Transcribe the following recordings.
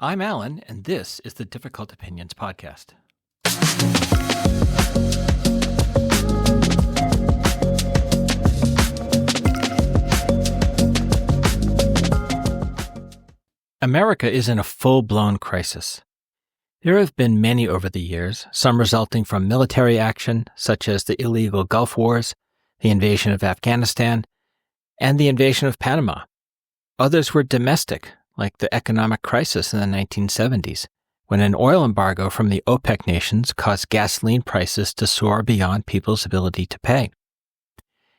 I'm Alan, and this is the Difficult Opinions Podcast. America is in a full-blown crisis. There have been many over the years, some resulting from military action, such as the illegal Gulf Wars, the invasion of Afghanistan, and the invasion of Panama. Others were domestic, like the economic crisis in the 1970s, when an oil embargo from the OPEC nations caused gasoline prices to soar beyond people's ability to pay.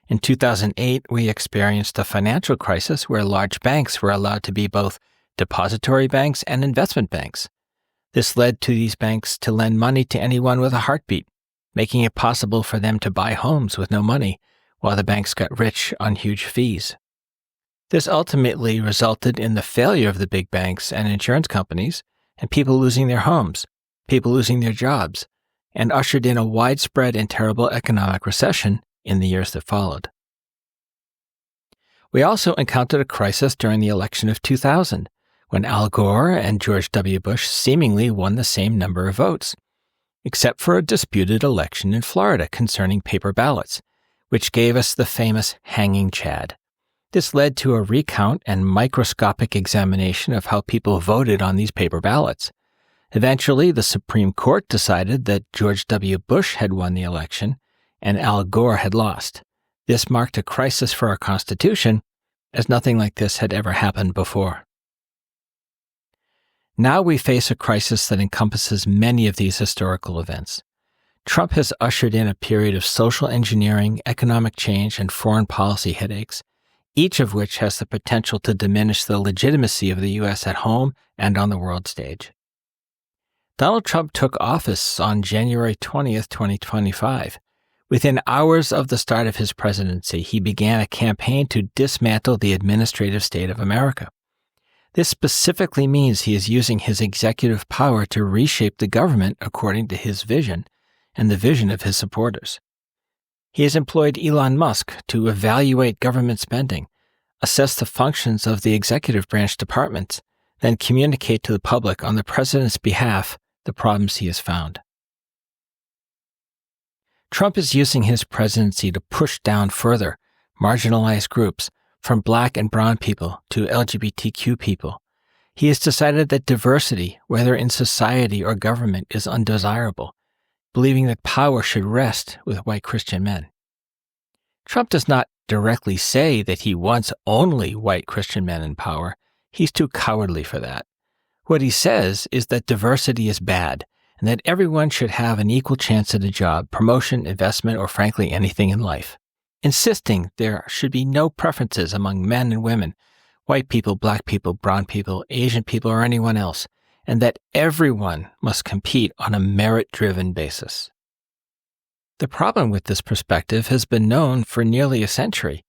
In 2008, we experienced a financial crisis where large banks were allowed to be both depository banks and investment banks. This led to these banks to lend money to anyone with a heartbeat, making it possible for them to buy homes with no money, while the banks got rich on huge fees. This ultimately resulted in the failure of the big banks and insurance companies, and people losing their homes, people losing their jobs, and ushered in a widespread and terrible economic recession in the years that followed. We also encountered a crisis during the election of 2000, when Al Gore and George W. Bush seemingly won the same number of votes, except for a disputed election in Florida concerning paper ballots, which gave us the famous hanging Chad. This led to a recount and microscopic examination of how people voted on these paper ballots. Eventually, the Supreme Court decided that George W. Bush had won the election and Al Gore had lost. This marked a crisis for our Constitution, as nothing like this had ever happened before. Now we face a crisis that encompasses many of these historical events. Trump has ushered in a period of social engineering, economic change, and foreign policy headaches, each of which has the potential to diminish the legitimacy of the U.S. at home and on the world stage. Donald Trump took office on January 20th, 2025. Within hours of the start of his presidency, he began a campaign to dismantle the administrative state of America. This specifically means he is using his executive power to reshape the government according to his vision and the vision of his supporters. He has employed Elon Musk to evaluate government spending, assess the functions of the executive branch departments, then communicate to the public on the president's behalf the problems he has found. Trump is using his presidency to push down further marginalized groups, from Black and brown people to LGBTQ people. He has decided that diversity, whether in society or government, is undesirable, believing that power should rest with white Christian men. Trump does not directly say that he wants only white Christian men in power. He's too cowardly for that. What he says is that diversity is bad, and that everyone should have an equal chance at a job, promotion, investment, or frankly anything in life, insisting there should be no preferences among men and women, white people, Black people, brown people, Asian people, or anyone else, and that everyone must compete on a merit-driven basis. The problem with this perspective has been known for nearly a century.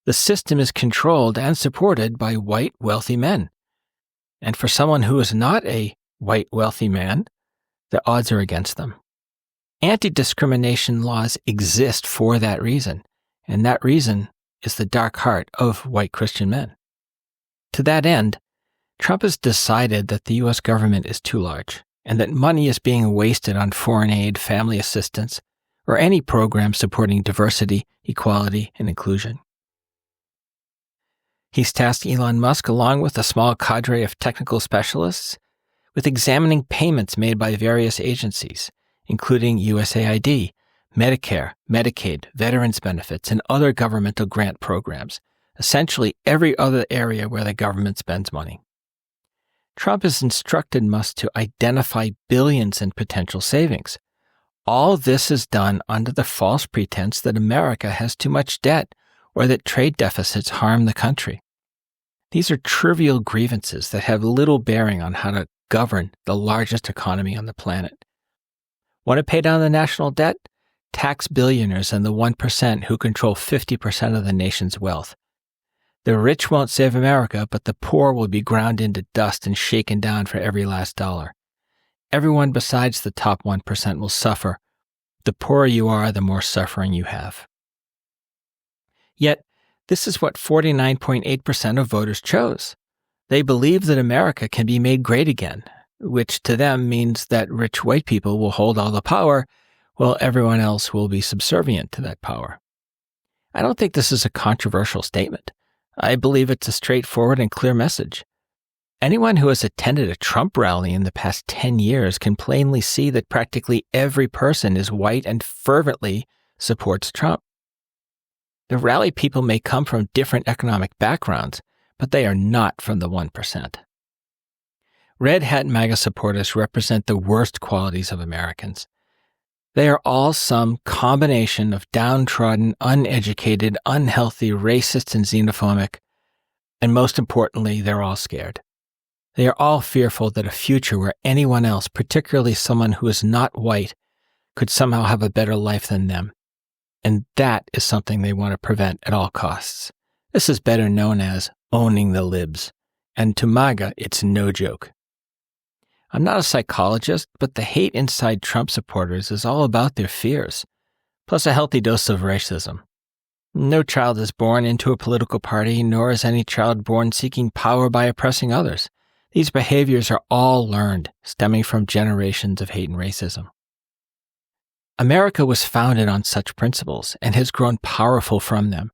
The system is controlled and supported by white, wealthy men. And for someone who is not a white, wealthy man, the odds are against them. Anti-discrimination laws exist for that reason, and that reason is the dark heart of white Christian men. To that end, Trump has decided that the U.S. government is too large, and that money is being wasted on foreign aid, family assistance, or any program supporting diversity, equality, and inclusion. He's tasked Elon Musk, along with a small cadre of technical specialists, with examining payments made by various agencies, including USAID, Medicare, Medicaid, veterans benefits, and other governmental grant programs, essentially every other area where the government spends money. Trump has instructed Musk to identify billions in potential savings. All this is done under the false pretense that America has too much debt or that trade deficits harm the country. These are trivial grievances that have little bearing on how to govern the largest economy on the planet. Want to pay down the national debt? Tax billionaires and the 1% who control 50% of the nation's wealth. The rich won't save America, but the poor will be ground into dust and shaken down for every last dollar. Everyone besides the top 1% will suffer. The poorer you are, the more suffering you have. Yet, this is what 49.8% of voters chose. They believe that America can be made great again, which to them means that rich white people will hold all the power, while everyone else will be subservient to that power. I don't think this is a controversial statement. I believe it's a straightforward and clear message. Anyone who has attended a Trump rally in the past 10 years can plainly see that practically every person is white and fervently supports Trump. The rally people may come from different economic backgrounds, but they are not from the 1%. Red Hat MAGA supporters represent the worst qualities of Americans. They are all some combination of downtrodden, uneducated, unhealthy, racist, and xenophobic, and most importantly, they're all scared. They are all fearful that a future where anyone else, particularly someone who is not white, could somehow have a better life than them. And that is something they want to prevent at all costs. This is better known as owning the libs. And to MAGA, it's no joke. I'm not a psychologist, but the hate inside Trump supporters is all about their fears, plus a healthy dose of racism. No child is born into a political party, nor is any child born seeking power by oppressing others. These behaviors are all learned, stemming from generations of hate and racism. America was founded on such principles and has grown powerful from them,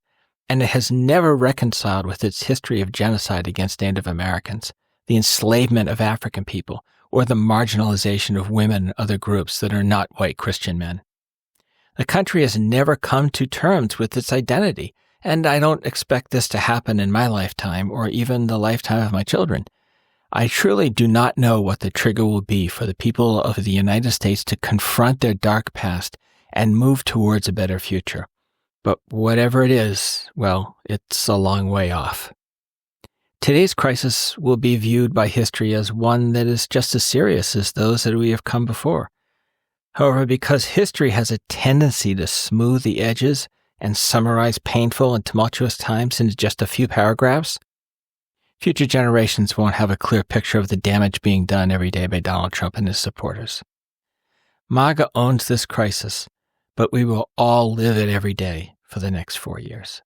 and it has never reconciled with its history of genocide against Native Americans, the enslavement of African people, or the marginalization of women and other groups that are not white Christian men. The country has never come to terms with its identity, and I don't expect this to happen in my lifetime or even the lifetime of my children. I truly do not know what the trigger will be for the people of the United States to confront their dark past and move towards a better future. But whatever it is, well, it's a long way off. Today's crisis will be viewed by history as one that is just as serious as those that we have come before. However, because history has a tendency to smooth the edges and summarize painful and tumultuous times into just a few paragraphs, future generations won't have a clear picture of the damage being done every day by Donald Trump and his supporters. MAGA owns this crisis, but we will all live it every day for the next 4 years.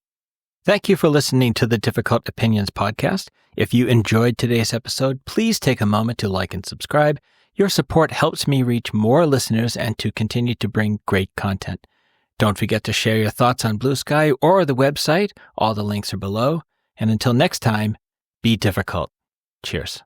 Thank you for listening to the Difficult Opinions podcast. If you enjoyed today's episode, please take a moment to like and subscribe. Your support helps me reach more listeners and to continue to bring great content. Don't forget to share your thoughts on Blue Sky or the website. All the links are below. And until next time, be difficult. Cheers.